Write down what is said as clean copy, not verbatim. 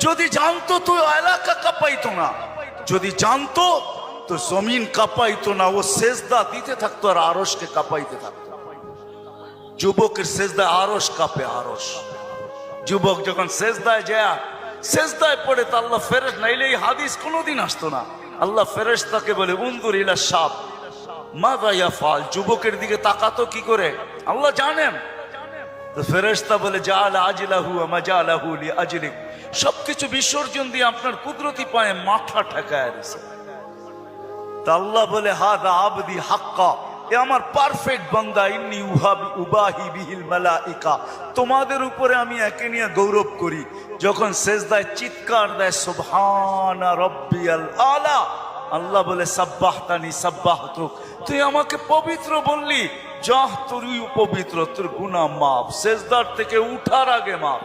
যদি জানতো তো এলাকা কাঁপাইতো না, যদি জানতো তো জমিন কাঁপাইতো না, ও সেজদা দিতে থাকতো আর আরশকে কাঁপাইতে থাকতো। যুবকের সেজদায় আরশ কাঁপে, আরশ। যুবক যখন সেজদায় যায়, সেজদায় পড়ে তো আল্লাহ ফেরেশতা, নাইলে এই হাদিস কোনোদিন আসতো না। আল্লাহ ফেরেশতাকে বলে উনজুর ইলা শাব মাযা ইয়াফআল, যুবকের দিকে তাকাতো কি করে আল্লাহ জানেন। তো ফেরেশতা বলে জাআলা আজলাহু ওয়া মাজালাহু লিআজলিক, সবকিছু বিসর্জন দিয়ে আপনার কুদরতি পায়ে মাথা ঠেকায় দিয়েছে। তা আল্লাহ বলে হাদা আবদি হাক্কা, এ আমার পারফেক্ট বান্দা, ইন্নী উবাহি বিহিল মালাইকা, তোমাদের উপরে আমি একে নিয়ে গৌরব করি। যখন সেজদায় চিৎকার দেয় সুবহানা রাব্বিয়াল আলা, আল্লাহ বলে সাব্বাহতানি সাব্বাহতুক, তুই আমাকে পবিত্র বললি, যাহ তুই পবিত্র, তোর গুনাহ মাফ, সেজদার থেকে উঠার আগে মাফ।